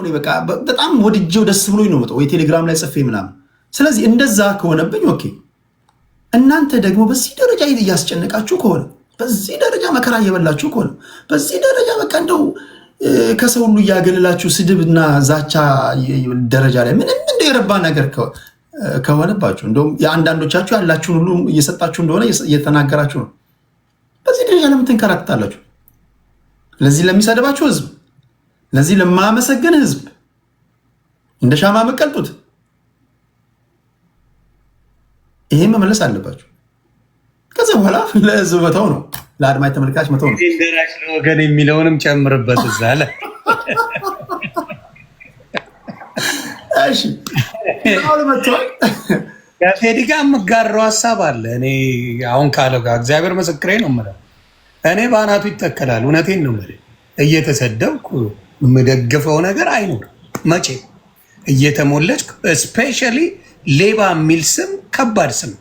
ነው በቃ በጣም ወድጄው ደስ ብሎኝ ነው ወይ ቴሌግራም ላይ ጽፌ ምናምን። ስለዚህ እንደዛ ከሆነብኝ ኦኬ። እናንተ ደግሞ በዚህ ደረጃ እያስጨነቃችሁ ከሆነ በዚህ ደረጃ መከራ እየበላችሁ ከሆነ በዚህ ደረጃ በቃ እንደው ከሰው ሁሉ እያገለላችሁ ስድብና ዛቻ ደረጃ ላይ ምንም እንደው የረባ ነገር ከሆነባችሁ እንደውም የአንዳንዶቻችሁ ያላችሁን ሁሉ እየሰጣችሁ እንደሆነ እየተናገራችሁ ነው። በዚህ ደረጃ ለምን ትንከራተታላችሁ? ለዚህ ለሚሰድባችሁ ህዝብ፣ ለዚህ ለማመሰገን ህዝብ እንደ ሻማ መቀልጡት ይሄ መመለስ አለባችሁ። ከዛ በኋላ ለህዝብ መተው ነው፣ ለአድማጭ ተመልካች መተው ነው። እንደራሽ ለወገን የሚለውንም ጨምርበት እዛ ላይ እሺ። አሁን መጥቷል። ከቴዲ ጋር የምጋራው ሀሳብ አለ። እኔ አሁን ካለው ጋር እግዚአብሔር ምስክሬ ነው የምለው እኔ በአናቱ ይተከላል። እውነቴን ነው የምልህ። እየተሰደብኩ የምደግፈው ነገር አይኖርም መቼ እየተሞለች ስፔሻሊ ሌባ የሚል ስም ከባድ ስም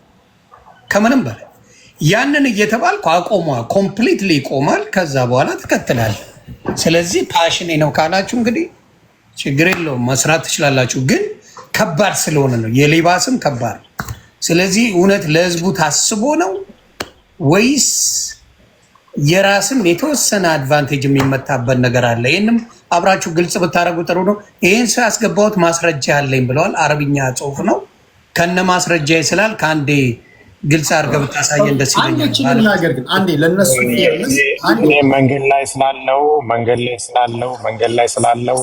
ከምንም በላይ ያንን እየተባልኩ አቆሟ ኮምፕሊትሊ ይቆማል። ከዛ በኋላ ትከትላል። ስለዚህ ፓሽኔ ነው ካላችሁ እንግዲህ ችግር የለውም መስራት ትችላላችሁ። ግን ከባድ ስለሆነ ነው የሌባ ስም ከባድ። ስለዚህ እውነት ለህዝቡ ታስቦ ነው ወይስ የራስም የተወሰነ አድቫንቴጅ የሚመታበት ነገር አለ? ይህንም አብራችሁ ግልጽ ብታደረጉ ጥሩ ነው። ይህን ሰው ያስገባሁት ማስረጃ አለኝ ብለዋል። አረብኛ ጽሁፍ ነው ከነ ማስረጃ ይስላል። ከአንዴ ግልጽ አድርገህ ብታሳየን ደስ ይለኛል። ግን አንዴ ለነሱ መንገድ ላይ ስላለው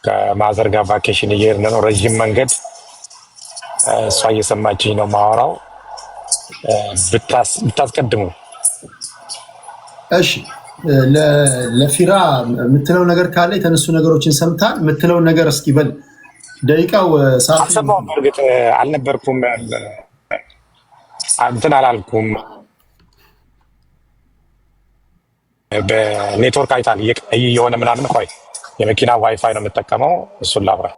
ከማዘር ጋር ቫኬሽን እየሄድን ነው። ረዥም መንገድ እሷ እየሰማችኝ ነው ማወራው። ብታስቀድሙ እሺ። ለፊራ የምትለው ነገር ካለ የተነሱ ነገሮችን ሰምታል የምትለውን ነገር እስኪ በል። ደቂቃው አልሰማሁም። በእርግጥ አልነበርኩም፣ እንትን አላልኩም። በኔትወርክ አይታል እየሆነ ምናምን። ቆይ የመኪና ዋይፋይ ነው የምጠቀመው፣ እሱን ላብራ።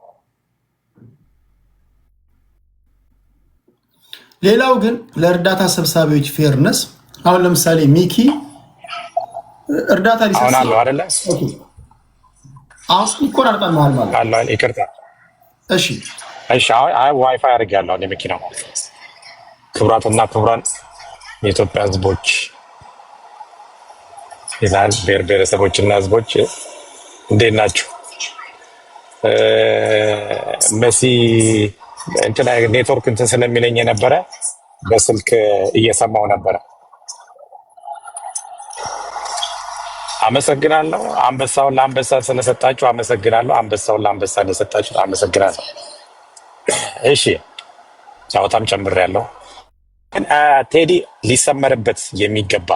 ሌላው ግን ለእርዳታ ሰብሳቢዎች ፌርነስ፣ አሁን ለምሳሌ ሚኪ እርዳታ ሊሰጥ አሁን አለው አይደለ? አሁን ይቆራርጣል መሀል ማለት አለው። ይቅርታ። እሺ አይ ዋይፋይ አድርጌያለሁ እኔ መኪናው። ክቡራትና ክቡራን የኢትዮጵያ ህዝቦች ይላል፣ ብሔር ብሔረሰቦችና ህዝቦች እንዴት ናችሁ? መሲ እንትን ኔትወርክ እንትን ስለሚለኝ የነበረ በስልክ እየሰማው ነበረ። አመሰግናለሁ። አንበሳውን ለአንበሳ ስለሰጣችሁ አመሰግናለሁ። አንበሳውን ለአንበሳ ስለሰጣችሁ አመሰግናለሁ። እሺ ጫወታም ጨምሬያለሁ። ግን ቴዲ ሊሰመርበት የሚገባ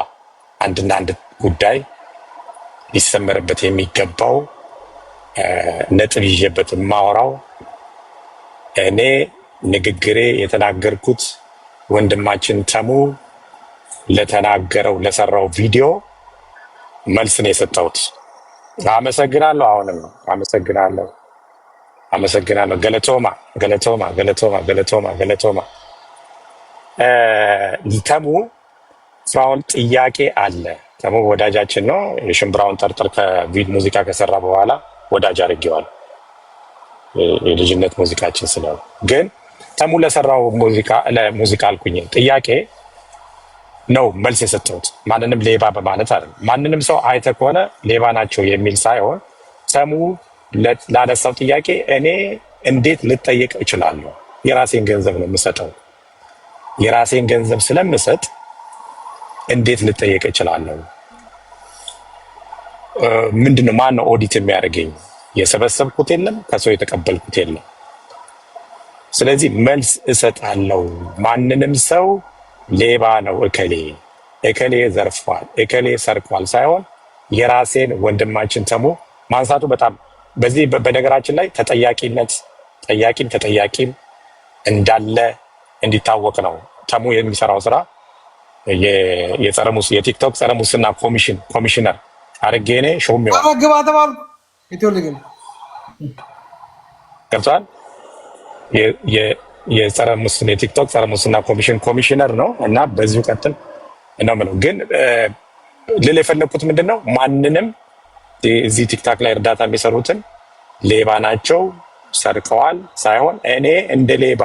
አንድና አንድ ጉዳይ ሊሰመርበት የሚገባው ነጥብ ይዤበት የማወራው እኔ ንግግሬ የተናገርኩት ወንድማችን ተሙ ለተናገረው ለሰራው ቪዲዮ መልስ ነው የሰጠሁት። አመሰግናለሁ። አሁንም አመሰግናለሁ። ገለቶማ ተሙ ፍራውን ጥያቄ አለ። ተሙ ወዳጃችን ነው። የሽምብራውን ጠርጥር ከቪድ ሙዚቃ ከሰራ በኋላ ወዳጅ አድርጌዋለሁ። የልጅነት ሙዚቃችን ስለሆነ ግን ተሙ ለሰራው ሙዚቃ አልኩኝ ጥያቄ ነው መልስ የሰጠሁት። ማንንም ሌባ በማለት አይደለም። ማንንም ሰው አይተህ ከሆነ ሌባ ናቸው የሚል ሳይሆን ተሙ ላነሳው ጥያቄ እኔ እንዴት ልጠየቅ እችላለሁ? የራሴን ገንዘብ ነው የምሰጠው። የራሴን ገንዘብ ስለምሰጥ እንዴት ልጠየቅ እችላለሁ? ምንድነው? ማን ነው ኦዲት የሚያደርገኝ? የሰበሰብኩት የለም፣ ከሰው የተቀበልኩት የለም። ስለዚህ መልስ እሰጣለሁ። ማንንም ሰው ሌባ ነው እከሌ ዘርፏል፣ እከሌ ሰርቋል ሳይሆን የራሴን ወንድማችን ተሙ ማንሳቱ በጣም በዚህ በነገራችን ላይ ተጠያቂም እንዳለ እንዲታወቅ ነው። ተሙ የሚሰራው ስራ የቲክቶክ ጸረ ሙስና ኮሚሽነር አድርጌ እኔ ሾሜው ግባ ተባልኩ። ኢትዮልግን ገብቷል። የቲክቶክ ጸረ ሙስና ኮሚሽነር ነው እና በዚሁ ቀጥል ነው የምለው። ግን ልል የፈለግኩት ምንድን ነው ማንንም እዚህ ቲክታክ ላይ እርዳታ የሚሰሩትን ሌባ ናቸው ሰርቀዋል ሳይሆን እኔ እንደ ሌባ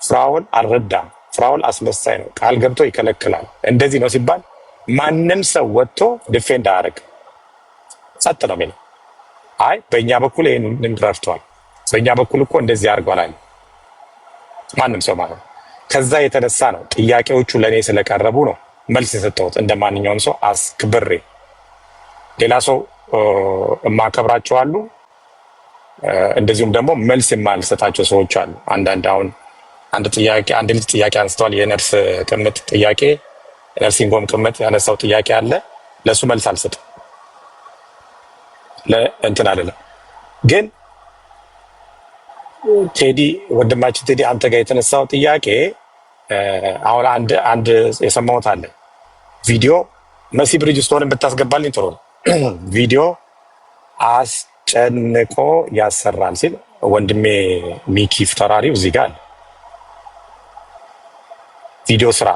ፍራኦል አልረዳም፣ ፍራኦል አስመሳይ ነው፣ ቃል ገብቶ ይከለክላል፣ እንደዚህ ነው ሲባል ማንም ሰው ወጥቶ ዲፌንድ አያደርግ፣ ጸጥ ነው የሚለው። አይ በእኛ በኩል ይህንን ረድተዋል፣ በእኛ በኩል እኮ እንደዚህ አድርገዋል ማንም ሰው ማለት ነው። ከዛ የተነሳ ነው ጥያቄዎቹ ለእኔ ስለቀረቡ ነው መልስ የሰጠሁት እንደ ማንኛውም ሰው አስክብሬ። ሌላ ሰው የማከብራቸው አሉ፣ እንደዚሁም ደግሞ መልስ የማልሰጣቸው ሰዎች አሉ። አንዳንድ አሁን አንድ ልጅ ጥያቄ አንስተዋል፣ የነርስ ቅምጥ ጥያቄ፣ ነርሲንግ ሆም ቅምጥ ያነሳው ጥያቄ አለ። ለእሱ መልስ አልሰጥም እንትን አይደለም። ግን ቴዲ ወንድማችን ቴዲ አንተ ጋር የተነሳው ጥያቄ አሁን አንድ የሰማሁት አለ ቪዲዮ መሲ ብሪጅስቶንን ብታስገባልኝ ጥሩ ነው። ቪዲዮ አስጨንቆ ያሰራል ሲል ወንድሜ ሚኪ ፍተራሪው እዚህ ጋር አለ። ቪዲዮ ስራ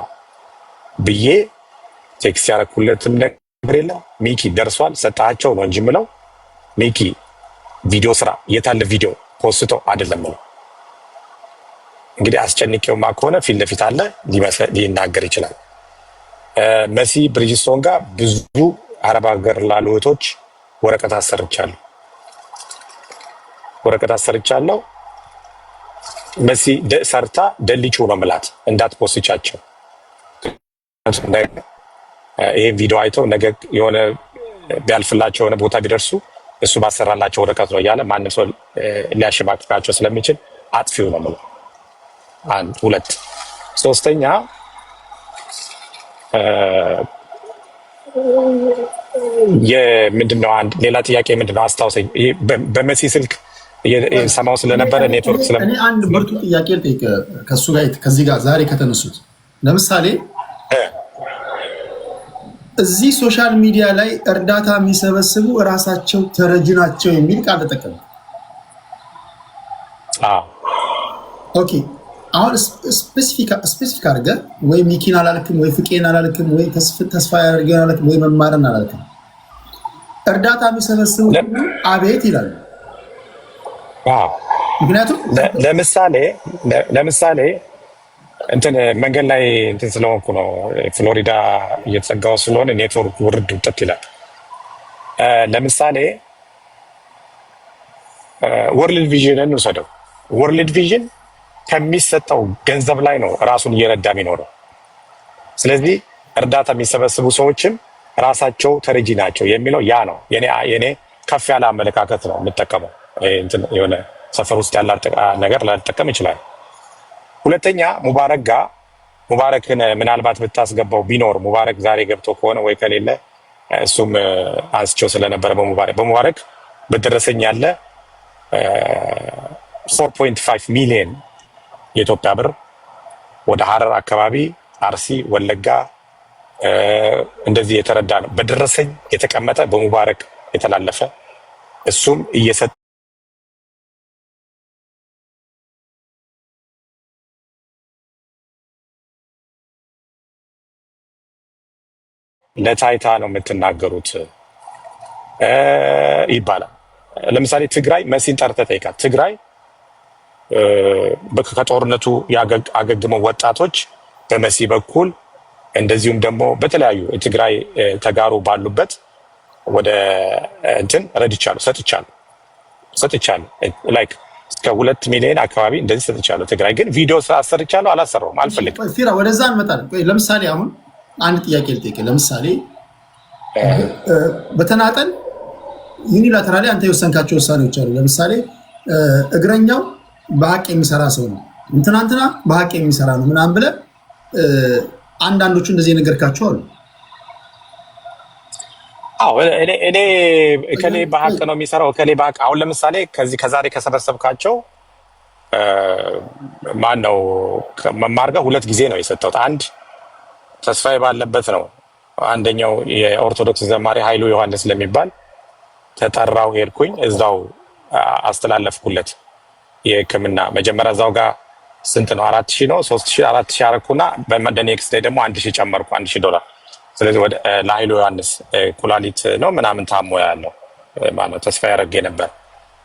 ብዬ ቴክስት ያደረኩለትም ነገር የለም። ሚኪ ደርሷል ሰጣቸው ነው እንጂ ምለው ሚኪ ቪዲዮ ስራ የታለ ቪዲዮ ፖስቶ አይደለም ነው። እንግዲህ አስጨንቄውማ ከሆነ ፊት ለፊት አለ ሊናገር ይችላል። መሲ ብሪጅስቶን ጋር ብዙ አረብ ሀገር ላሉ እህቶች ወረቀት አሰርቻለሁ። መሲ ሰርታ ደልቹ ነው ምላት እንዳትፖስቻቸው። ይሄ ቪዲዮ አይተው ነገ የሆነ ቢያልፍላቸው የሆነ ቦታ ቢደርሱ እሱ ባሰራላቸው ወረቀት ነው እያለ ማንም ሰው ሊያሸማቅቃቸው ስለሚችል አጥፊው ነው ምለው። አንድ ሁለት ሶስተኛ ምንድነው አንድ ሌላ ጥያቄ ምንድነው አስታውሰኝ። በመሲ ስልክ ሰማው ስለነበረ ኔትወርክ እኔ አንድ ብርቱ ጥያቄ ልጠይቅ ከሱ ጋር ከዚህ ጋር ዛሬ ከተነሱት ለምሳሌ እዚህ ሶሻል ሚዲያ ላይ እርዳታ የሚሰበስቡ እራሳቸው ተረጂ ናቸው የሚል ቃል ተጠቀሙ። ኦኬ አሁን ስፔሲፊክ አድርገህ ወይ ሚኪን አላልክም ወይ ፍቄን አላልክም ወይ ተስፋ ያደርገን አላልክም ወይ መማርን አላልክም። እርዳታ የሚሰበስቡ አቤት ይላሉ። ምክንያቱም ለምሳሌ እንትን መንገድ ላይ እንትን ስለሆንኩ ነው፣ ፍሎሪዳ እየተዘጋው ስለሆነ ኔትወርክ ውርድ ውጥት ይላል። ለምሳሌ ወርልድ ቪዥንን ውሰደው። ወርልድ ቪዥን ከሚሰጠው ገንዘብ ላይ ነው ራሱን እየረዳ የሚኖረው። ስለዚህ እርዳታ የሚሰበስቡ ሰዎችም ራሳቸው ተረጂ ናቸው የሚለው ያ ነው። የኔ ከፍ ያለ አመለካከት ነው የምጠቀመው። የሆነ ሰፈር ውስጥ ያለ ነገር ላልጠቀም ይችላል። ሁለተኛ ሙባረክን ምናልባት ብታስገባው ቢኖር ሙባረክ ዛሬ ገብቶ ከሆነ ወይ ከሌለ እሱም አንስቸው ስለነበረ በሙባረክ በደረሰኝ ያለ 4.5 ሚሊዮን የኢትዮጵያ ብር ወደ ሐረር አካባቢ፣ አርሲ፣ ወለጋ እንደዚህ የተረዳ ነው። በደረሰኝ የተቀመጠ በሙባረክ የተላለፈ እሱም እየሰጠ ለታይታ ነው የምትናገሩት ይባላል። ለምሳሌ ትግራይ መሲን ጠርተህ ጠይቃት። ትግራይ ከጦርነቱ ያገግመው ወጣቶች በመሲ በኩል እንደዚሁም ደግሞ በተለያዩ የትግራይ ተጋሩ ባሉበት ወደ እንትን ረድቻለሁ፣ ሰጥቻለሁ ላይክ እስከ 2 ሚሊዮን አካባቢ እንደዚህ ሰጥቻለሁ። ትግራይ ግን ቪዲዮ አሰርቻለሁ አላሰራውም፣ አልፈልግም። ፊራ ወደዛ እንመጣለን። ለምሳሌ አሁን አንድ ጥያቄ ልጠይቅ። ለምሳሌ በተናጠል ዩኒላተራሊ አንተ የወሰንካቸው ውሳኔዎች አሉ። ለምሳሌ እግረኛው በሀቅ የሚሰራ ሰው ነው፣ እንትናንትና በሀቅ የሚሰራ ነው ምናምን ብለህ አንዳንዶቹ እንደዚህ የነገርካቸው አሉ። አዎ እኔ እከሌ በሀቅ ነው የሚሰራው እከሌ በሀቅ አሁን ለምሳሌ ከዛሬ ከሰበሰብካቸው ማን ነው መማር ጋር 2 ጊዜ ነው የሰጠሁት። አንድ ተስፋዬ ባለበት ነው። አንደኛው የኦርቶዶክስ ዘማሪ ኃይሉ ዮሐንስ ስለሚባል ተጠራው፣ ሄድኩኝ፣ እዛው አስተላለፍኩለት የሕክምና መጀመሪያ እዛው ጋር ስንት ነው 4000 ነው 3000 4000 አረኩና በመደኔክስ ላይ ደግሞ 1000 ጨመርኩ $1000። ስለዚህ ወደ ለኃይሉ ዮሐንስ ኩላሊት ነው ምናምን ታሞ ያለው ማነው ተስፋ ያደረገ ነበር።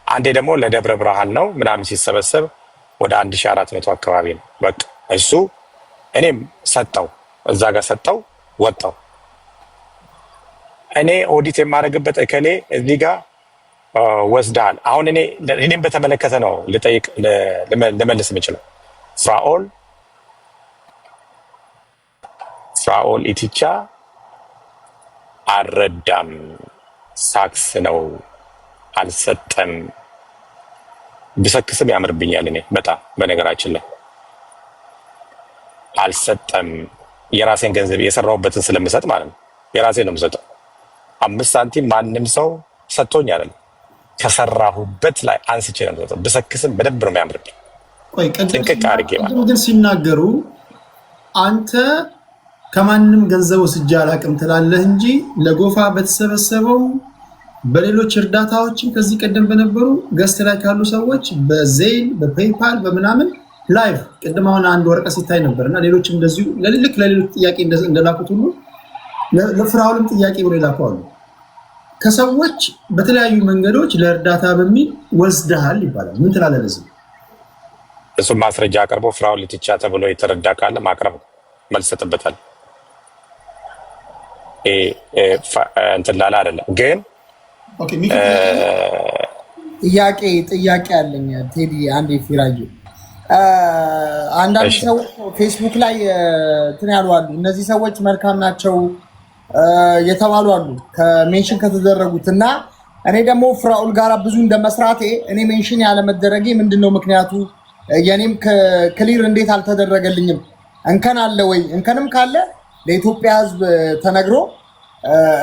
አንዴ ደግሞ ለደብረ ብርሃን ነው ምናምን ሲሰበሰብ ወደ 1400 አካባቢ ነው። በቃ እሱ እኔም ሰጠው እዛ ጋር ሰጠው ወጣው። እኔ ኦዲት የማደርግበት እከሌ እዚህ ጋር ወስዳል። አሁን እኔም በተመለከተ ነው ልጠይቅ ልመልስ የምችለው። ፍራኦል ኢቲቻ አልረዳም፣ ሳክስ ነው አልሰጠም። ብሰክስም ያምርብኛል። እኔ በጣም በነገራችን ላይ አልሰጠም። የራሴን ገንዘብ የሰራሁበትን ስለምሰጥ ማለት ነው። የራሴን ነው የምሰጠው። 5 ሳንቲም ማንም ሰው ሰጥቶኝ አይደለም፣ ከሰራሁበት ላይ አንስቼ ነው የምሰጠው። ብሰክስም በደንብ ነው የሚያምርብኝ። ጥንቅቅ አድርጌ ግን ሲናገሩ አንተ ከማንም ገንዘብ ወስጄ አላቅም ትላለህ እንጂ ለጎፋ በተሰበሰበው በሌሎች እርዳታዎችን ከዚህ ቀደም በነበሩ ገስት ላይ ካሉ ሰዎች በዜል በፔይፓል በምናምን ላይቭ ቅድም አሁን አንድ ወረቀት ሲታይ ነበር እና ሌሎችም እንደዚሁ ለሌሎች ጥያቄ እንደላኩት ሁሉ ለፍራኦልም ጥያቄ ብሎ ይላኩ አሉ። ከሰዎች በተለያዩ መንገዶች ለእርዳታ በሚል ወስደሃል ይባላል። ምን ትላለህ ለዚህ? እሱም ማስረጃ አቅርቦ ፍራኦል ኢቲቻ ተብሎ የተረዳ ካለ ማቅረብ መልስ ሰጥበታል። እንትን ላለ አይደለም ግን ጥያቄ አለኝ ቴዲ። አንዴ ፊራዩ አንዳንድ ሰው ፌስቡክ ላይ እንትን ያሉ አሉ። እነዚህ ሰዎች መልካም ናቸው የተባሉ አሉ ከሜንሽን ከተደረጉት እና እኔ ደግሞ ፍራኦል ጋር ብዙ እንደመስራቴ እኔ ሜንሽን ያለመደረጌ ምንድነው ምክንያቱ? የኔም ክሊር እንዴት አልተደረገልኝም? እንከን አለ ወይ? እንከንም ካለ ለኢትዮጵያ ሕዝብ ተነግሮ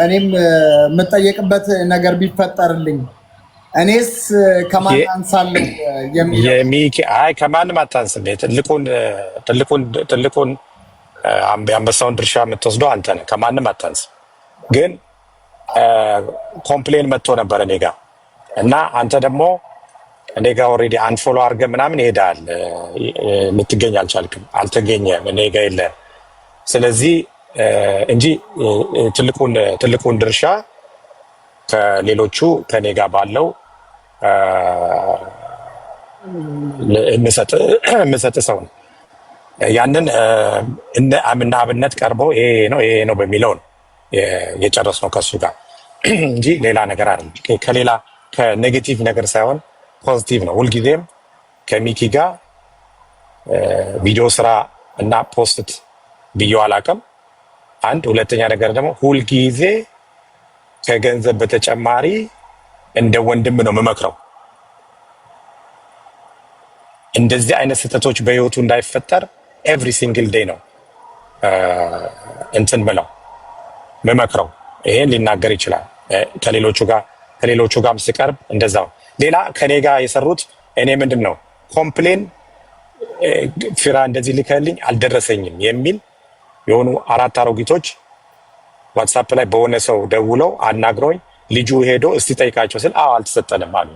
እኔም የምጠየቅበት ነገር ቢፈጠርልኝ። እኔስ ከማን አንሳለሁ የሚኪ ከማንም አታንስም። ትልቁን የአንበሳውን ድርሻ የምትወስደው አንተ ነህ። ከማንም አታንስም። ግን ኮምፕሌን መጥቶ ነበር እኔ ጋ እና አንተ ደግሞ እኔ ጋ ኦልሬዲ አንፎሎ አድርገህ ምናምን ይሄዳል። ልትገኝ አልቻልክም፣ አልተገኘም፣ እኔ ጋ የለህም። ስለዚህ እንጂ ትልቁን ድርሻ ከሌሎቹ ከኔ ጋር ባለው የምሰጥ ሰው ነው። ያንን እነ አብነት ቀርበው ይሄ ነው በሚለው ነው የጨረስነው ከሱ ጋር እንጂ ሌላ ነገር አይደለም። ከሌላ ከኔጌቲቭ ነገር ሳይሆን ፖዚቲቭ ነው። ሁልጊዜም ከሚኪ ጋር ቪዲዮ ስራ እና ፖስት ብዬው አላውቅም። አንድ ሁለተኛ ነገር ደግሞ ሁልጊዜ ከገንዘብ በተጨማሪ እንደ ወንድም ነው የምመክረው። እንደዚህ አይነት ስህተቶች በህይወቱ እንዳይፈጠር ኤቭሪ ሲንግል ዴይ ነው እንትን ብለው መመክረው። ይሄን ሊናገር ይችላል። ከሌሎቹ ጋርም ስቀርብ እንደዛው። ሌላ ከኔ ጋር የሰሩት እኔ ምንድን ነው ኮምፕሌን ፊራ እንደዚህ ልከልኝ አልደረሰኝም የሚል የሆኑ 4 አሮጊቶች ዋትሳፕ ላይ በሆነ ሰው ደውለው አናግረውኝ ልጁ ሄዶ እስቲ ጠይቃቸው ስል አልተሰጠንም አሉ።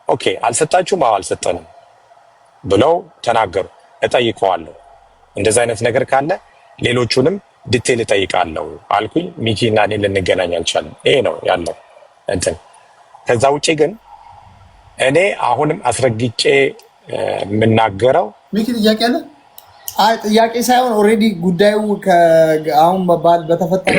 ኦኬ አልሰጣችሁም? አልሰጠንም ብለው ተናገሩ። እጠይቀዋለሁ። እንደዚህ አይነት ነገር ካለ ሌሎቹንም ዲቴል እጠይቃለሁ አልኩኝ። ሚኪ እና እኔ ልንገናኝ አልቻልንም። ይሄ ነው ያለው እንትን። ከዛ ውጪ ግን እኔ አሁንም አስረግጬ የምናገረው ሚኪ ጥያቄ አለ። ጥያቄ ሳይሆን ኦልሬዲ ጉዳዩ አሁን በተፈጠረ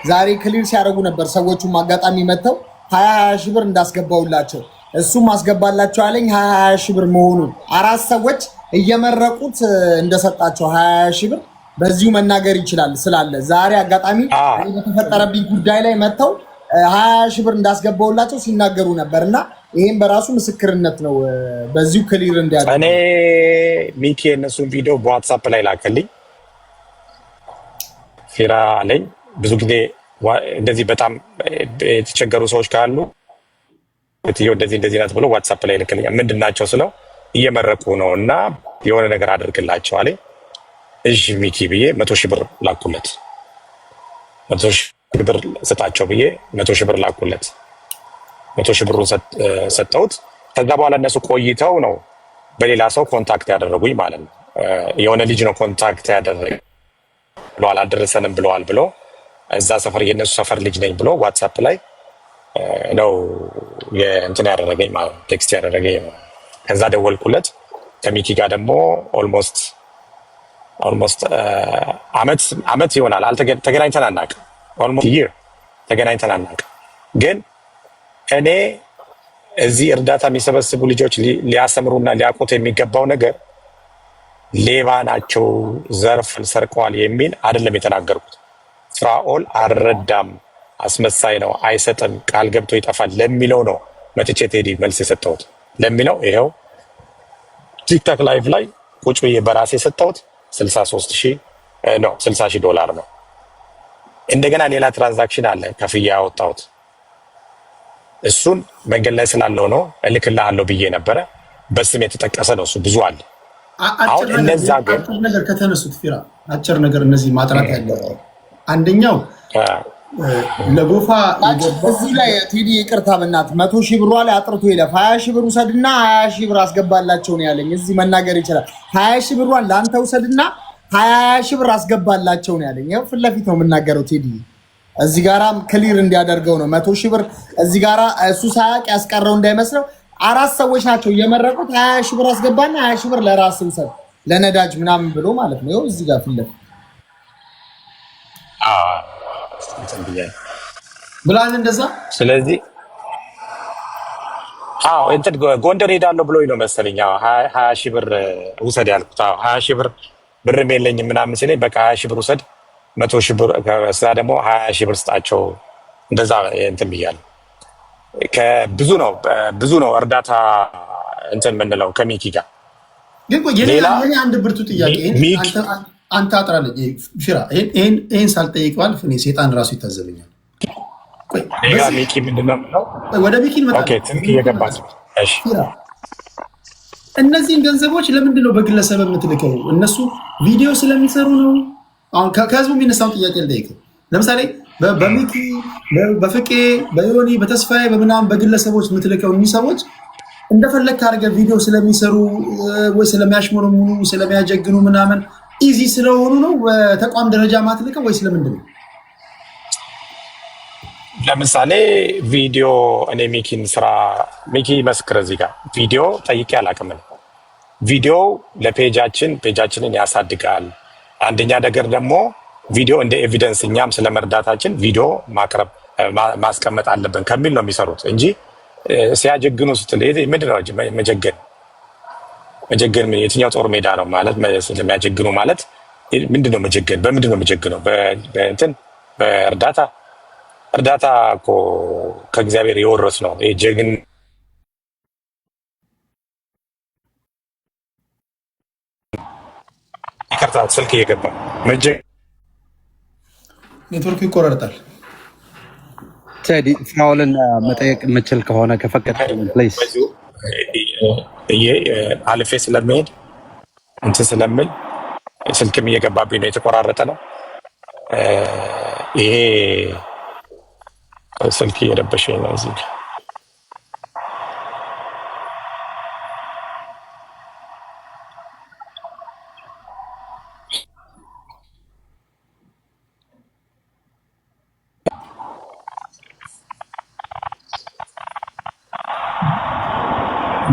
ዛሬ ክሊር ሲያደርጉ ነበር። ሰዎቹም አጋጣሚ መጥተው 20 ሺህ ብር እንዳስገባውላቸው እሱም አስገባላቸው አለኝ። 20 ሺህ ብር መሆኑን 4 ሰዎች እየመረቁት እንደሰጣቸው 20 ሺህ ብር በዚሁ መናገር ይችላል ስላለ ዛሬ አጋጣሚ በተፈጠረብኝ ጉዳይ ላይ መጥተው 20 ሺህ ብር እንዳስገባውላቸው ሲናገሩ ነበርና ይሄን በራሱ ምስክርነት ነው። በዚሁ ክሊር እንዲያደርግ እኔ ሚኪ የነሱን ቪዲዮ በዋትሳፕ ላይ ላከልኝ። ፊራ አለኝ ብዙ ጊዜ እንደዚህ በጣም የተቸገሩ ሰዎች ካሉ እንደዚህ ናት ብሎ ዋትሳፕ ላይ ልክልኛል። ምንድን ናቸው ስለው እየመረቁ ነው እና የሆነ ነገር አድርግላቸው አለኝ። እሺ ሚኪ ብዬ 100 ሺህ ብር ላኩለት። 100 ሺህ ብር ስጣቸው ብዬ 100 ሺህ ብር ላኩለት። 100 ሺህ ብሩን ሰጠሁት። ከዛ በኋላ እነሱ ቆይተው ነው በሌላ ሰው ኮንታክት ያደረጉኝ ማለት ነው። የሆነ ልጅ ነው ኮንታክት ያደረገ ብለዋል፣ አልደረሰንም ብለዋል ብሎ እዛ ሰፈር የነሱ ሰፈር ልጅ ነኝ ብሎ ዋትሳፕ ላይ ነው እንትን ያደረገኝ ማለት ቴክስት ያደረገኝ። ከዛ ደወልኩለት። ከሚኪ ጋር ደግሞ ኦልሞስት አመት ይሆናል ተገናኝተን አናውቅም። ኦልሞስት ይር ተገናኝተን አናውቅም። ግን እኔ እዚህ እርዳታ የሚሰበስቡ ልጆች ሊያስተምሩና ሊያውቁት የሚገባው ነገር ሌባ ናቸው፣ ዘርፍ ሰርቀዋል የሚል አይደለም የተናገርኩት። ፍራኦል አልረዳም፣ አስመሳይ ነው፣ አይሰጥም፣ ቃል ገብቶ ይጠፋል ለሚለው ነው መጥቼ ቴዲ መልስ የሰጠሁት። ለሚለው ይኸው ቲክታክ ላይቭ ላይ ቁጭ ብዬ በራሴ የሰጠሁት $60,000 ነው። እንደገና ሌላ ትራንዛክሽን አለ ከፍያ ያወጣሁት። እሱን መንገድ ላይ ስላለው ነው እልክልሃለሁ ብዬ ነበረ። በስም የተጠቀሰ ነው እሱ። ብዙ አለ። አሁን እነዛ ግን አጭር ነገር ከተነሱት ፊራ አጭር ነገር እነዚህ ማጥራት ያለው አንደኛው ለጎፋ እዚህ ላይ ቴዲ ይቅርታ በእናትህ 100,000 ብሯ ላይ አጥርቶ ይለፍ 20,000 ብር ውሰድና 20,000 ብር አስገባላቸው ነው ያለኝ። እዚህ መናገር ይችላል። 20,000 ብሯን ለአንተ ውሰድና 20,000 ብር አስገባላቸው ነው ያለኝ። ያው ፊት ለፊት ነው የምናገረው። ቴዲ እዚህ ጋራም ክሊር እንዲያደርገው ነው 100,000 ብር እዚህ ጋራ እሱ ሳያውቅ ያስቀረው እንዳይመስለው። 4 ሰዎች ናቸው የመረቁት። 20,000 ብር አስገባና 20,000 ብር ለራስህ ውሰድ ለነዳጅ ምናምን ብሎ ማለት ነው። ይኸው እዚህ ጋር ፊት ለፊት ብላን እንደዛ። ስለዚህ እንትን ጎንደር ሄዳለሁ ብሎኝ ነው መሰለኝ 20,000 ብር ውሰድ ያልኩት። 20,000 ብር ብርም የለኝም ምናምን ሲለኝ በቃ 20,000 ብር ውሰድ 100,000 ብር ከዛ ደግሞ 20,000 ብር ስጣቸው እንደዛ እንትን ብያለሁ። ብዙ ነው እርዳታ እንትን የምንለው ከሚኪ ጋር። ግን ሌላ አንድ ብርቱ ጥያቄ አንተ አጥራለኝ ፊራ ይሄን ሳልጠይቀዋል እኔ ሴጣን ራሱ ይታዘበኛል። ሚኪ ምንድነው ወደ ሚኪ እነዚህን ገንዘቦች ለምንድን ነው በግለሰብ የምትልከው? እነሱ ቪዲዮ ስለሚሰሩ ነው? አሁን ከህዝቡ የሚነሳውን ጥያቄ ልጠይቅህ። ለምሳሌ በሚኪ በፍቄ በዮኒ በተስፋዬ በምናምን በግለሰቦች የምትልከው እኒህ ሰዎች እንደፈለግ ካደረገ ቪዲዮ ስለሚሰሩ ወይ ስለሚያሽሞረሙኑ ስለሚያጀግኑ ምናምን ኢዚ ስለሆኑ ነው በተቋም ደረጃ ማትልከው ወይ ስለምንድን ነው? ለምሳሌ ቪዲዮ እኔ ሚኪን ስራ ሚኪ መስክር እዚህ ጋር ቪዲዮ ጠይቄ አላውቅም። ቪዲዮ ፔጃችንን ያሳድጋል። አንደኛ ነገር ደግሞ ቪዲዮ እንደ ኤቪደንስ እኛም ስለመርዳታችን ቪዲዮ ማስቀመጥ አለብን ከሚል ነው የሚሰሩት እንጂ ሲያጀግኑ ስትል ምንድን ነው መጀገን የትኛው ጦር ሜዳ ነው ማለት ስለሚያጀግኑ ማለት ምንድን ነው መጀገን? በምንድን ነው መጀገነው? በእንትን እርዳታ እኮ ከእግዚአብሔር የወረስ ነው። ጀግን ይቅርታ ስልክ እየገባ ኔትወርክ ይቆራረጣል። ቴዲ ፍራኦልን መጠየቅ የምችል ከሆነ ከፈቀድክ ፕሊዝ። አልፌ ስለሚሄድ እንትን ስለምል ስልክም እየገባብኝ ነው፣ የተቆራረጠ ነው። ይሄ ስልክ እየረበሸኝ ነው እዚህ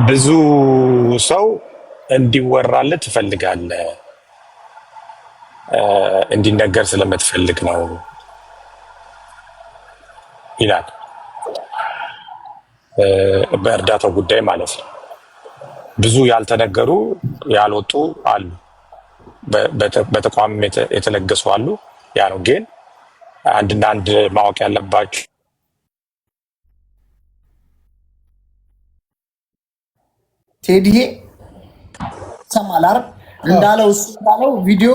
ብዙ ሰው እንዲወራለት ትፈልጋለህ፣ እንዲነገር ስለምትፈልግ ነው ይላል። በእርዳታው ጉዳይ ማለት ነው። ብዙ ያልተነገሩ ያልወጡ አሉ፣ በተቋም የተለገሱ አሉ። ያ ነው ግን አንድና አንድ ማወቅ ያለባችሁ ቴዲዬ ሰማል አይደል እንዳለው እሱ እንዳለው ቪዲዮ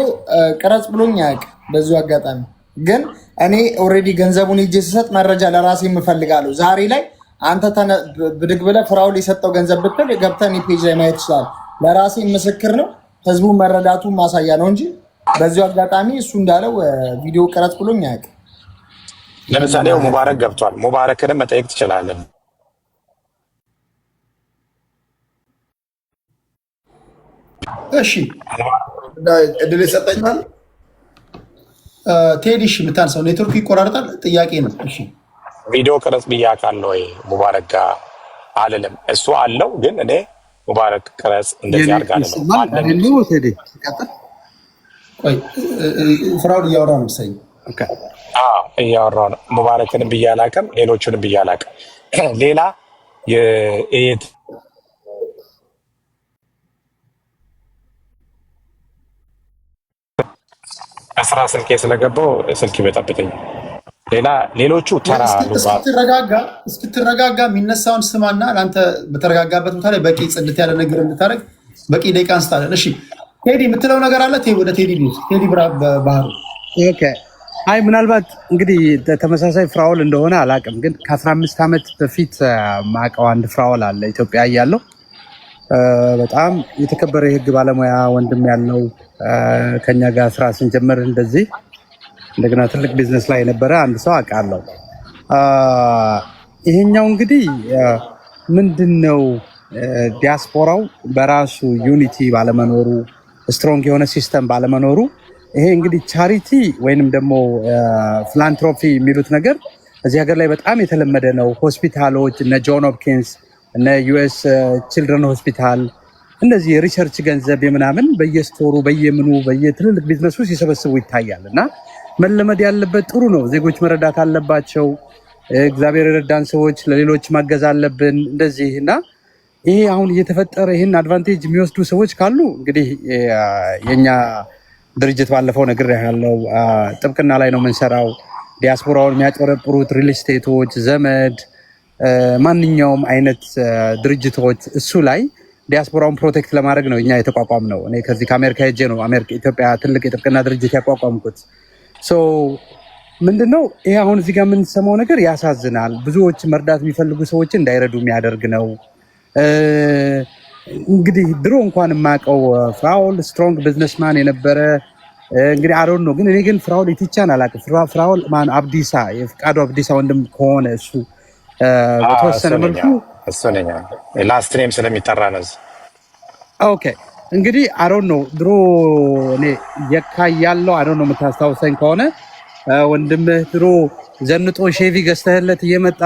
ቅረጽ ብሎኝ አያውቅም። በዚሁ አጋጣሚ ግን እኔ ኦልሬዲ ገንዘቡን ሄጄ ስሰጥ መረጃ ለራሴ የምፈልጋለሁ። ዛሬ ላይ አንተ ብድግ ብለህ ፍራኦል የሰጠው ገንዘብ ብትል ገብተህ እኔ ፔጅ ላይ ማየት ይችላል። ለራሴ ምስክር ነው፣ ህዝቡ መረዳቱ ማሳያ ነው እንጂ በዚሁ አጋጣሚ እሱ እንዳለው ቪዲዮ ቅረጽ ብሎኝ አያውቅም። ለምሳሌ ሙባረክ ገብቷል። ሙባረክንም መጠየቅ ትችላለህ። እሺ እድል ይሰጠኛል። ቴዲ እሺ፣ የምታነሳው ኔትወርክ ይቆራረጣል። ጥያቄ ነው። እሺ ቪዲዮ ቅረጽ ብዬ አውቃለሁ ወይ ሙባረክ ጋር አልልም። እሱ አለው ግን እኔ ሙባረክ ቅረጽ እንደዚህ አድርጋለሁ ቆይ ፍራውል እያወራ ነው መሰለኝ። እያወራ ነው። ሙባረክንም ብዬ አላውቅም፣ ሌሎቹንም ብዬ አላውቅም። ሌላ የኤት አስራ ስልኬ ስለገባው ስልክ ይበጣብጠኝ። ሌሎቹ ተራ እስክትረጋጋ የሚነሳውን ስማና ለአንተ በተረጋጋበት ቦታ ላይ በቂ ጽድት ያለ ነገር እንድታደርግ በቂ ደቂቃ አንስታለን። እሺ ቴዲ የምትለው ነገር አለ? ወደ ቴዲ ቢዩት ቴዲ ባህሩ። አይ ምናልባት እንግዲህ ተመሳሳይ ፍራውል እንደሆነ አላውቅም፣ ግን ከ15 ዓመት በፊት ማውቀው አንድ ፍራውል አለ ኢትዮጵያ እያለሁ በጣም የተከበረ የህግ ባለሙያ ወንድም ያለው ከኛ ጋር ስራ ስንጀምር እንደዚህ እንደገና ትልቅ ቢዝነስ ላይ የነበረ አንድ ሰው አውቃለሁ። ይሄኛው እንግዲህ ምንድነው ዲያስፖራው በራሱ ዩኒቲ ባለመኖሩ ስትሮንግ የሆነ ሲስተም ባለመኖሩ ይሄ እንግዲህ ቻሪቲ ወይንም ደግሞ ፊላንትሮፒ የሚሉት ነገር እዚህ ሀገር ላይ በጣም የተለመደ ነው። ሆስፒታሎች እነ ጆን ሆፕኪንስ እነ ዩኤስ ችልድረን ሆስፒታል እንደዚህ የሪሰርች ገንዘብ የምናምን በየስቶሩ በየምኑ በየትልልቅ ቢዝነሱ ሲሰበስቡ ይታያል። እና መለመድ ያለበት ጥሩ ነው። ዜጎች መረዳት አለባቸው። እግዚአብሔር የረዳን ሰዎች ለሌሎች ማገዝ አለብን እንደዚህ እና ይሄ አሁን እየተፈጠረ ይህን አድቫንቴጅ የሚወስዱ ሰዎች ካሉ እንግዲህ የኛ ድርጅት ባለፈው ነገር ያለው ጥብቅና ላይ ነው የምንሰራው። ዲያስፖራውን የሚያጨረብሩት ሪል ስቴቶች፣ ዘመድ፣ ማንኛውም አይነት ድርጅቶች እሱ ላይ ዲያስፖራውን ፕሮቴክት ለማድረግ ነው እኛ የተቋቋም ነው። እኔ ከዚህ ከአሜሪካ ሄጄ ነው ኢትዮጵያ ትልቅ የጥብቅና ድርጅት ያቋቋምኩት። ምንድነው ይሄ አሁን እዚህ ጋር የምንሰማው ነገር ያሳዝናል። ብዙዎች መርዳት የሚፈልጉ ሰዎችን እንዳይረዱ የሚያደርግ ነው። እንግዲህ ድሮ እንኳን የማውቀው ፍራውል ስትሮንግ ቢዝነስማን የነበረ እንግዲህ አሮን ነው። ግን እኔ ግን ፍራውል ኢቲቻን አላውቅም። ፍራውል ማን አብዲሳ የፍቃዱ አብዲሳ ወንድም ከሆነ እሱ በተወሰነ መልኩ እሱ ነኝ ላስት ኔም ስለሚጠራ ነው። ኦኬ እንግዲህ አሮን ነው ድሮ እኔ የካ ያለው አሮን ነው የምታስታውሰኝ ከሆነ ወንድምህ ድሮ ዘንጦ ሼቪ ገዝተህለት እየመጣ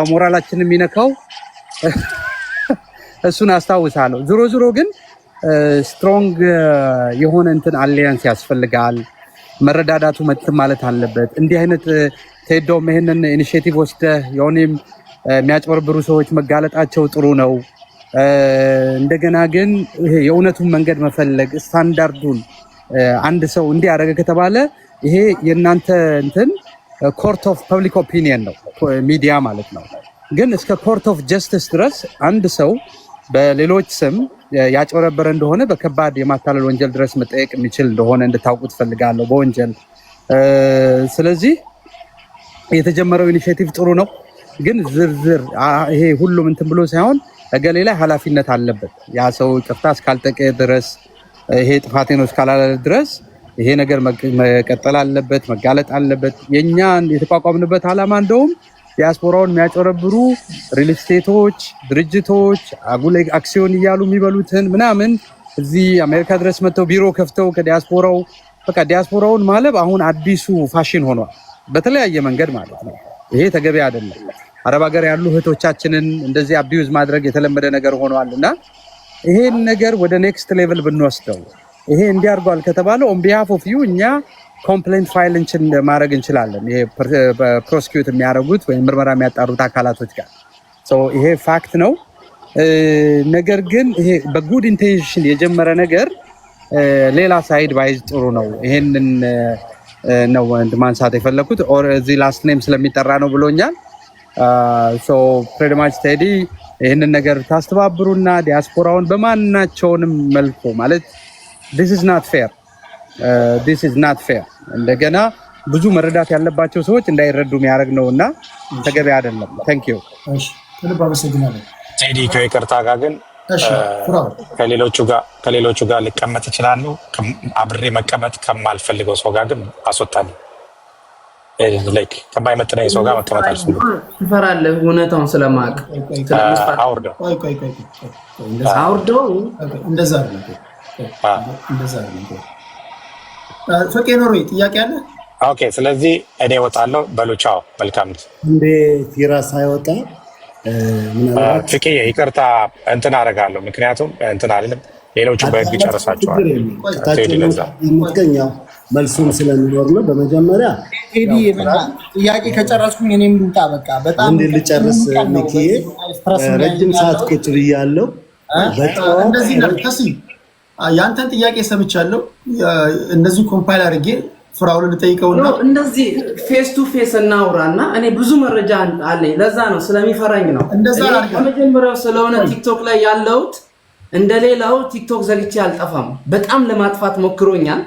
ሞራላችንን የሚነካው እሱን አስታውሳለሁ። ዞሮ ግን ስትሮንግ የሆነ እንትን አሊያንስ ያስፈልጋል። መረዳዳቱ ማለት አለበት። እንዲህ አይነት ቴዶም ይሄንን ኢኒሺዬቲቭ ወስደህ የሆነም የሚያጭበረብሩ ሰዎች መጋለጣቸው ጥሩ ነው። እንደገና ግን ይሄ የእውነቱን መንገድ መፈለግ ስታንዳርዱን አንድ ሰው እንዲያደርግ ከተባለ ይሄ የእናንተ እንትን ኮርት ኦፍ ፐብሊክ ኦፒኒየን ነው ሚዲያ ማለት ነው። ግን እስከ ኮርት ኦፍ ጀስቲስ ድረስ አንድ ሰው በሌሎች ስም ያጭበረበረ እንደሆነ በከባድ የማታለል ወንጀል ድረስ መጠየቅ የሚችል እንደሆነ እንድታውቁ ትፈልጋለሁ በወንጀል። ስለዚህ የተጀመረው ኢኒሼቲቭ ጥሩ ነው። ግን ዝርዝር ይሄ ሁሉም እንትን ብሎ ሳይሆን እገሌ ላይ ኃላፊነት አለበት። ያ ሰው ይቅርታ እስካልጠቀ ድረስ ይሄ ጥፋቴ ነው እስካላለ ድረስ ይሄ ነገር መቀጠል አለበት፣ መጋለጥ አለበት። የኛ የተቋቋምንበት ዓላማ እንደውም ዲያስፖራውን የሚያጨረብሩ ሪል ስቴቶች፣ ድርጅቶች አጉል አክሲዮን እያሉ የሚበሉትን ምናምን እዚህ አሜሪካ ድረስ መጥተው ቢሮ ከፍተው ከዲያስፖራው በቃ ዲያስፖራውን ማለብ አሁን አዲሱ ፋሽን ሆኗል፣ በተለያየ መንገድ ማለት ነው። ይሄ ተገቢ አይደለም። አረብ ሀገር ያሉ እህቶቻችንን እንደዚህ አቢዩዝ ማድረግ የተለመደ ነገር ሆኗል እና ይሄን ነገር ወደ ኔክስት ሌቭል ብንወስደው ይሄ እንዲያርጓል ከተባለ ኦን ቢሃፍ ኦፍ ዩ እኛ ኮምፕሌንት ፋይል ማድረግ እንችላለን። ይሄ ፕሮሲኪዩት የሚያደርጉት ወይም ምርመራ የሚያጣሩት አካላቶች ጋር ይሄ ፋክት ነው። ነገር ግን ይሄ በጉድ ኢንቴንሽን የጀመረ ነገር ሌላ ሳይድ ባይዝ ጥሩ ነው። ይሄንን ነው ማንሳት የፈለኩት። እዚህ ላስት ኔም ስለሚጠራ ነው ብሎኛል። ፕሬድማች ቴዲ ይህንን ነገር ታስተባብሩና ዲያስፖራውን በማናቸውንም መልኩ ማለት this is not fair እንደገና ብዙ መረዳት ያለባቸው ሰዎች እንዳይረዱ የሚያደርግ ነው እና ተገቢ አይደለም። ታንክ ዩ ቴዲ ከይቅርታ ጋር ግን ከሌሎቹ ጋር ልቀመጥ እችላለሁ። አብሬ መቀመጥ ከማልፈልገው ሰው ጋር ግን አስወጣለሁ። ላይክ ከማይመጥነኝ ሰው ጋር መቀመጥ አልፈልግም። ትፈራለህ? እውነታውን ስለማውቅ አውርደው እንደዛ ነው። ፈቄ ኖሮ ጥያቄ አለ። ኦኬ። ስለዚህ እኔ እወጣለሁ። በሉ ቻው። መልካም እንዴ ፊራ ሳይወጣ ምናልባት ፍቄ ይቅርታ እንትን አደርጋለሁ። ምክንያቱም እንትን አይደለም ሌሎቹ በህግ ጨርሳቸዋል። ቴዲ ለዛ የምትገኘው መልሱም ስለሚኖር ነው። በመጀመሪያ ቴዲ ጥያቄ ከጨረስኩኝ እኔም ልውጣ። በቃ በጣም እንዴ ልጨርስ ሚኪዬ፣ ረጅም ሰዓት ቁጭ ብያለሁ። እንደዚህ ነው ከሲ ያንተን ጥያቄ ሰምቻለሁ። እንደዚህ ኮምፓይል አድርጌ ፍራውል ልጠይቀውና እንደዚህ ፌስ ቱ ፌስ እናውራና እኔ ብዙ መረጃ አለኝ። ለዛ ነው ስለሚፈራኝ ነው። ከመጀመሪያው ስለሆነ ቲክቶክ ላይ ያለውት እንደሌላው ቲክቶክ ዘግቼ አልጠፋም። በጣም ለማጥፋት ሞክሮኛል፣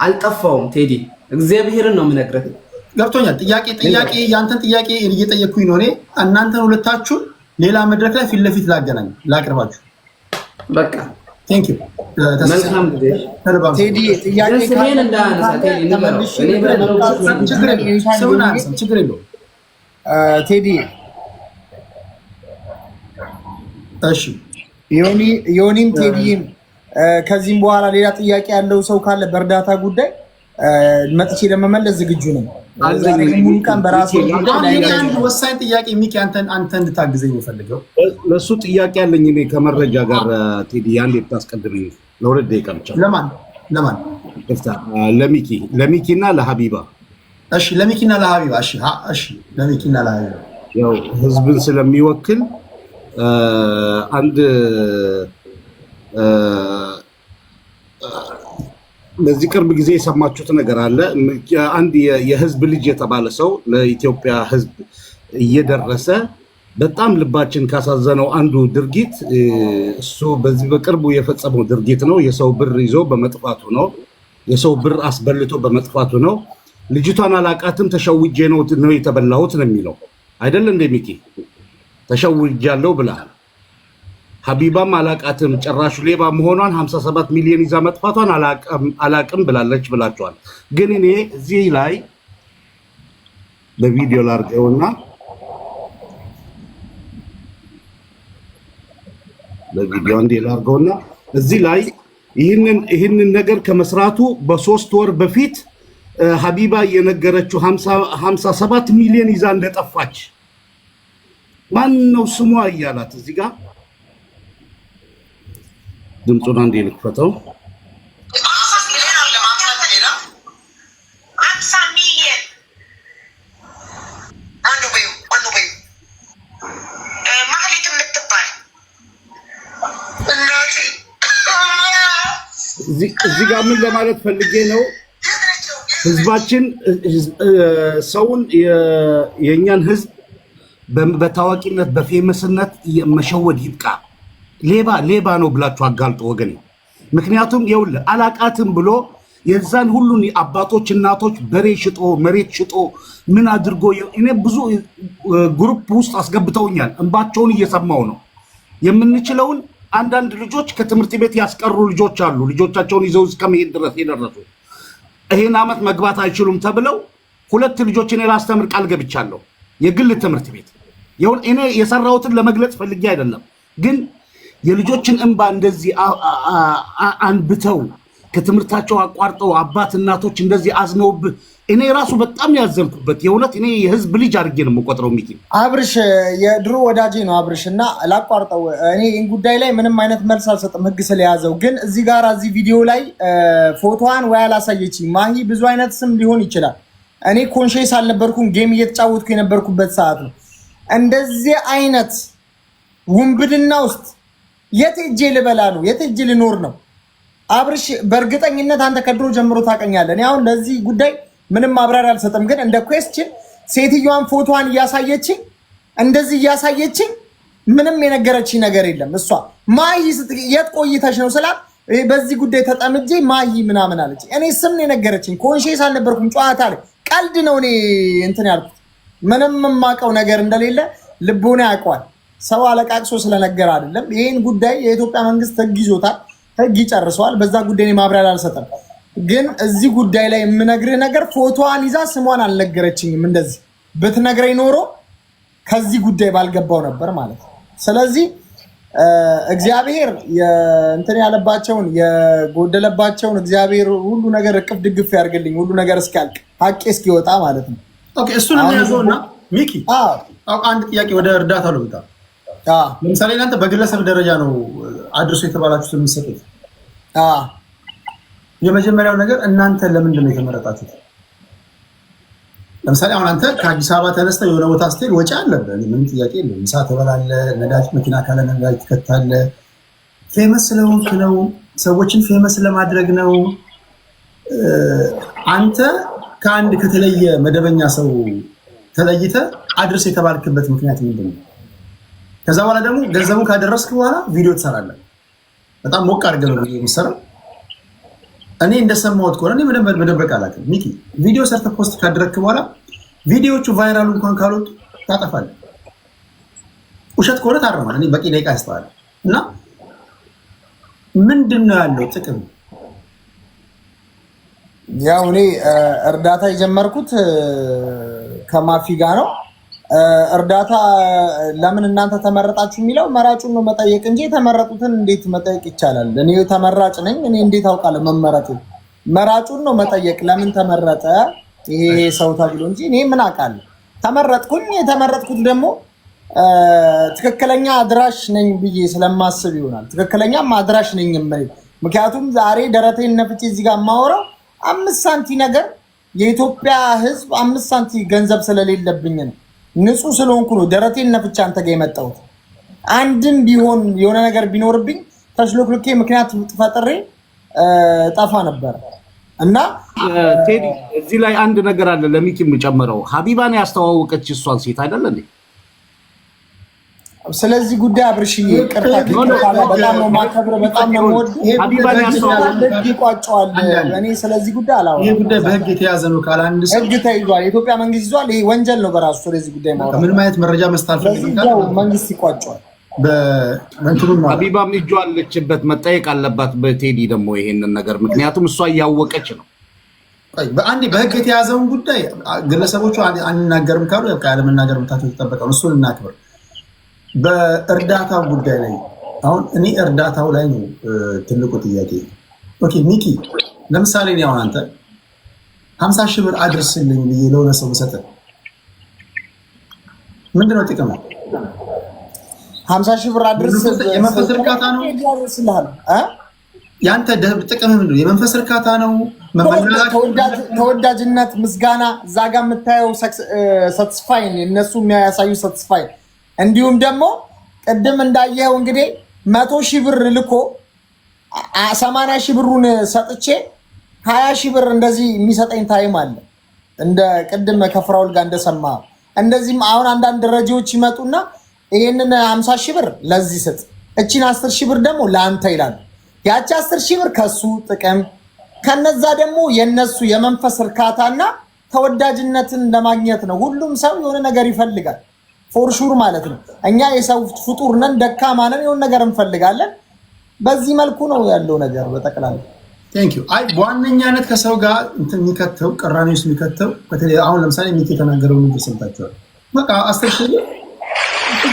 አልጠፋውም። ቴዲ እግዚአብሔርን ነው የምነግርህ። ገብቶኛል። ጥያቄ ያንተን ጥያቄ እየጠየቅኩኝ ነው። እኔ እናንተን ሁለታችሁን ሌላ መድረክ ላይ ፊት ለፊት ላቅርባችሁ። በቃ ቴንክ ዩ መልካም ጊዜ ቴዲ። ጥያቄ ስሜን እንዳያነሳ ቴዲ ንገረው። እኔ ብለው ችግር የለውም ቴዲ። እሺ ዮኒም ቴዲም ከዚህም በኋላ ሌላ ጥያቄ ያለው ሰው ካለ በእርዳታ ጉዳይ መጥቼ ለመመለስ ዝግጁ ነው። ሙሉ ቀን በራሴ ወሳኝ ጥያቄ ሚኪ አንተ እንድታግዘኝ የምፈልገው ለሱ ጥያቄ አለኝ እኔ ከመረጃ ጋር ቴዲ፣ አንዴ ብታስቀድምኝ ለሁለት ደቂቃ ብቻ። ለማን ለሚኪ እና ለሀቢባ። እሺ ለሚኪና ለሀቢባ። እሺ ለሚኪና ለሀቢባ ያው ህዝብን ስለሚወክል አንድ በዚህ ቅርብ ጊዜ የሰማችሁት ነገር አለ። አንድ የህዝብ ልጅ የተባለ ሰው ለኢትዮጵያ ህዝብ እየደረሰ በጣም ልባችን ካሳዘነው አንዱ ድርጊት እሱ በዚህ በቅርቡ የፈጸመው ድርጊት ነው። የሰው ብር ይዞ በመጥፋቱ ነው። የሰው ብር አስበልቶ በመጥፋቱ ነው። ልጅቷን አላቃትም፣ ተሸውጄ ነው የተበላሁት ነው የሚለው አይደል እንደ ሚኪ? ተሸውጃለሁ ብለሃል። ሀቢባም አላቃትም፣ ጭራሹ ሌባ መሆኗን 57 ሚሊዮን ይዛ መጥፋቷን አላቅም ብላለች ብላችኋል። ግን እኔ እዚህ ላይ በቪዲዮ ላርገውና እዚህ ላይ ይህንን ነገር ከመስራቱ በ3 ወር በፊት ሀቢባ የነገረችው 57 ሚሊዮን ይዛ እንደጠፋች ማን ነው ስሟ እያላት እዚህ ጋር ድምፁን አንዴ ልክፈተው። እዚህ ጋር ምን ለማለት ፈልጌ ነው? ህዝባችን ሰውን የእኛን ህዝብ በታዋቂነት በፌመስነት መሸወድ ይብቃ። ሌባ ነው ብላችሁ አጋልጦ ወገኔ። ምክንያቱም ይኸውልህ አላቃትም ብሎ የዛን ሁሉን አባቶች እናቶች በሬ ሽጦ መሬት ሽጦ ምን አድርጎ እኔ ብዙ ግሩፕ ውስጥ አስገብተውኛል። እንባቸውን እየሰማው ነው። የምንችለውን አንዳንድ ልጆች ከትምህርት ቤት ያስቀሩ ልጆች አሉ። ልጆቻቸውን ይዘው እስከመሄድ ድረስ የደረሱ ይሄን ዓመት መግባት አይችሉም ተብለው 2 ልጆች እኔ ላስተምር ቃል ገብቻለሁ። የግል ትምህርት ቤት እኔ የሰራሁትን ለመግለጽ ፈልጌ አይደለም፣ ግን የልጆችን እንባ እንደዚህ አንብተው ከትምህርታቸው አቋርጠው አባት እናቶች እንደዚህ አዝነውብህ እኔ ራሱ በጣም ያዘንኩበት የእውነት እኔ የህዝብ ልጅ አድርጌ ነው የምቆጥረው። ሚኪ አብርሽ የድሮ ወዳጄ ነው። አብርሽ እና ላቋርጠው፣ እኔ ይህን ጉዳይ ላይ ምንም አይነት መልስ አልሰጥም ህግ ስለያዘው። ግን እዚህ ጋር እዚህ ቪዲዮ ላይ ፎቶዋን ወይ አላሳየችኝ። ማሂ ብዙ አይነት ስም ሊሆን ይችላል። እኔ ኮንሽስ አልነበርኩም፣ ጌም እየተጫወትኩ የነበርኩበት ሰዓት ነው። እንደዚህ አይነት ውንብድና ውስጥ የት ሄጄ ልበላ ነው? የት ሄጄ ልኖር ነው? አብርሽ በእርግጠኝነት አንተ ከድሮ ጀምሮ ታውቀኛለህ። እኔ አሁን ለዚህ ጉዳይ ምንም ማብራሪያ አልሰጥም። ግን እንደ ኩዌስችን ሴትዮዋን ፎቶዋን እያሳየችኝ እንደዚህ እያሳየችኝ ምንም የነገረችኝ ነገር የለም። እሷ ማሂ የት ቆይተሽ ነው ስላት በዚህ ጉዳይ ተጠምጄ ማሂ ምናምን አለች። እኔ ስም ነው የነገረችኝ። ኮንሽስ አልነበርኩም። ጨዋታ ላይ ቀልድ ነው እኔ እንትን ያልኩት። ምንም የማውቀው ነገር እንደሌለ ልቦና ያውቀዋል። ሰው አለቃቅሶ ስለነገር አይደለም። ይህን ጉዳይ የኢትዮጵያ መንግስት ህግ ይዞታል፣ ህግ ይጨርሰዋል። በዛ ጉዳይ ማብራሪያ አልሰጠም። ግን እዚህ ጉዳይ ላይ የምነግርህ ነገር ፎቶዋን ይዛ ስሟን አልነገረችኝም። እንደዚህ ብትነግረኝ ኖሮ ከዚህ ጉዳይ ባልገባው ነበር ማለት ነው። ስለዚህ እግዚአብሔር እንትን ያለባቸውን የጎደለባቸውን እግዚአብሔር ሁሉ ነገር እቅፍ ድግፍ ያርግልኝ፣ ሁሉ ነገር እስኪያልቅ ሀቄ እስኪወጣ ማለት ነው። ኦኬ እሱን እናያዘውና ሚኪ አንድ ጥያቄ ወደ እርዳታ ነው ብታ ለምሳሌ እናንተ በግለሰብ ደረጃ ነው አድርሶ የተባላችሁት የምትሰጡት። የመጀመሪያው ነገር እናንተ ለምንድን ነው የተመረጣችሁት? ለምሳሌ አሁን አንተ ከአዲስ አበባ ተነስተህ የሆነ ቦታ ስትሄድ ወጪ አለብህ፣ ምንም ጥያቄ የለውም። ምሳ ትበላለህ፣ ነዳጅ መኪና ካለ ነዳጅ ትከታለህ። ፌመስ ስለሆንክ ነው፣ ሰዎችን ፌመስ ለማድረግ ነው። አንተ ከአንድ ከተለየ መደበኛ ሰው ተለይተህ አድርስ የተባልክበት ምክንያት ምንድን ነው? ከዛ በኋላ ደግሞ ገንዘቡን ካደረስክ በኋላ ቪዲዮ ትሰራለህ። በጣም ሞቅ አድርገህ ነው ቪዲዮ የምትሰራው። እኔ እንደሰማሁት ከሆነ እኔ መደበቅ አላውቅም። ሚኪ ቪዲዮ ሰርተህ ፖስት ካደረግክ በኋላ ቪዲዮዎቹ ቫይራሉ እንኳን ካልወጡ ታጠፋለህ። ውሸት ከሆነ ታርማለህ። እኔ በቂ ደቂቃ ያስተዋል እና ምንድን ነው ያለው ጥቅም? ያው እኔ እርዳታ የጀመርኩት ከማፊ ጋር ነው። እርዳታ ለምን እናንተ ተመረጣችሁ የሚለው መራጩን ነው መጠየቅ እንጂ የተመረጡትን እንዴት መጠየቅ ይቻላል? እኔ ተመራጭ ነኝ፣ እኔ እንዴት አውቃለሁ መመረጡ? መራጩን ነው መጠየቅ። ለምን ተመረጠ ይሄ ሰው ተብሎ እንጂ እኔ ምን አውቃለሁ? ተመረጥኩኝ። የተመረጥኩት ደግሞ ትክክለኛ አድራሽ ነኝ ብዬ ስለማስብ ይሆናል። ትክክለኛም አድራሽ ነኝ የምልህ ምክንያቱም ዛሬ ደረቴን ነፍቼ እዚህ ጋር የማወራው 5 ሳንቲ ነገር የኢትዮጵያ ሕዝብ 5 ሳንቲ ገንዘብ ስለሌለብኝ ነው። ንጹህ ስለሆንኩ ነው ደረቴን ነፍቼ አንተ ጋር የመጣሁት። አንድም ቢሆን የሆነ ነገር ቢኖርብኝ ተሽሎክልኬ ምክንያት ፈጥሬ ጠፋ ነበር እና ቴዲ እዚህ ላይ አንድ ነገር አለ ለሚኪ የምጨምረው። ሀቢባን ያስተዋወቀች እሷን ሴት አይደል እንዴ? ስለዚህ ጉዳይ አብርሽዬ ይቅርታ በጣም ነው ማከብረ በጣም ነው ወድ ሀቢባን ያስተዋወቀች ይቋጫዋል። እኔ ስለዚህ ጉዳይ አላወራም። ይሄ ጉዳይ በህግ የተያዘ ነው። ካላንድ ሰው ህግ ተይዟል። የኢትዮጵያ መንግስት ይዟል። ይሄ ወንጀል ነው በራሱ። ስለዚህ ጉዳይ ማውራት ምንም አይነት መረጃ መስጠት አልፈልግም። መንግስት ይቋጫዋል። ሀቢባም እጇ አለችበት፣ መጠየቅ አለባት በቴዲ ደግሞ ይሄንን ነገር ምክንያቱም እሷ እያወቀች ነው። በአንዴ በህግ የተያዘውን ጉዳይ ግለሰቦቹ አንናገርም ካሉ ያለ መናገር መታቸው ተጠበቀው እሱን እናክብር። በእርዳታው ጉዳይ ላይ አሁን እኔ እርዳታው ላይ ነው ትልቁ ጥያቄ። ኦኬ ሚኪ ለምሳሌ ነው አንተ 50 ሺህ ብር አድርስልኝ ብዬ ለሆነ ሰው ብሰጥህ ምንድነው ጥቅሙ? 50 ሺህ ብር አድርስ የመንፈስ እርካታ ነው ያንተ ጥቅም ምንድነው? የመንፈስ እርካታ ነው? ተወዳጅነት፣ ምስጋና፣ እዛ ጋር የምታየው ሳትስፋይን እነሱ የሚያሳዩ ሳትስፋይን እንዲሁም ደግሞ ቅድም እንዳየኸው እንግዲህ 100 ሺህ ብር ልኮ 80 ሺህ ብሩን ሰጥቼ 20 ሺህ ብር እንደዚህ የሚሰጠኝ ታይም አለ። እንደ ቅድም ከፍራውል ጋር እንደሰማ እንደዚህም አሁን አንዳንድ ደረጃዎች ይመጡና ይሄንን 50 ሺህ ብር ለዚህ ስጥ፣ እቺን 10 ሺህ ብር ደግሞ ለአንተ ይላሉ። ያቺ 10 ሺህ ብር ከሱ ጥቅም ከነዛ ደግሞ የነሱ የመንፈስ እርካታና ተወዳጅነትን ለማግኘት ነው። ሁሉም ሰው የሆነ ነገር ይፈልጋል ፎርሹር ማለት ነው። እኛ የሰው ፍጡር ነን፣ ደካማ ነን፣ የሆነ ነገር እንፈልጋለን። በዚህ መልኩ ነው ያለው ነገር በጠቅላላ። ቴንክ ዩ። አይ በዋነኛነት ከሰው ጋር እንትን የሚከተው ቅራኔ ውስጥ የሚከተው በተለይ አሁን ለምሳሌ ሚኪ የተናገረው ነገር ሰምታችኋል። በቃ 10 ሺህ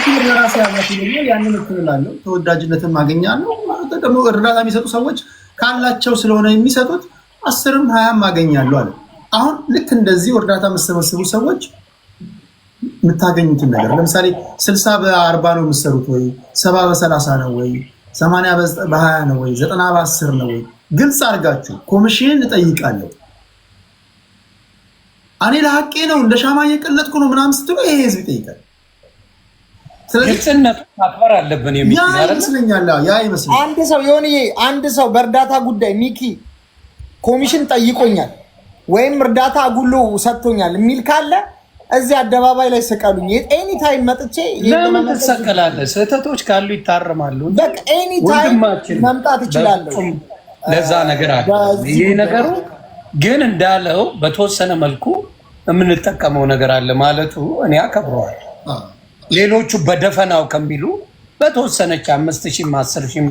ብር ለራሴ ያላችሁ ደግሞ ያንን እክልላለሁ፣ ተወዳጅነትን ማገኛለሁ። ደግሞ እርዳታ የሚሰጡ ሰዎች ካላቸው ስለሆነ የሚሰጡት 10ም 20ም ማገኛለሁ አለ። አሁን ልክ እንደዚህ እርዳታ የምትሰበስቡ ሰዎች የምታገኙትን ነገር ለምሳሌ 60 በ40 ነው የምትሰሩት ወይ 70 በ30 ነው ወይ 80 በ20 ነው ወይ 90 በ10 ነው ወይ? ግልጽ አድርጋችሁ ኮሚሽን እጠይቃለሁ እኔ ለሐቄ ነው እንደ ሻማ እየቀለጥኩ ነው ምናምን ስትሉ ይሄ ህዝብ ይጠይቃል። ግልጽነት ማክበር አለብን ይመስለኛል። ያ ይመስለኛል አንድ ሰው በእርዳታ ጉዳይ ሚኪ ኮሚሽን ጠይቆኛል ወይም እርዳታ አጉሎ ሰጥቶኛል የሚል ካለ እዚህ አደባባይ ላይ ስቀሉኝ። ኤኒ ታይም መጥቼ ለምን ትሰቀላለህ? ስህተቶች ካሉ ይታረማሉ። በቃ ኤኒ ታይም መምጣት እችላለሁ። ለዛ ነገር አለ። ይሄ ነገሩ ግን እንዳለው በተወሰነ መልኩ የምንጠቀመው ነገር አለ ማለቱ እኔ አከብረዋለሁ። ሌሎቹ በደፈናው ከሚሉ በተወሰነች 5,000 10,000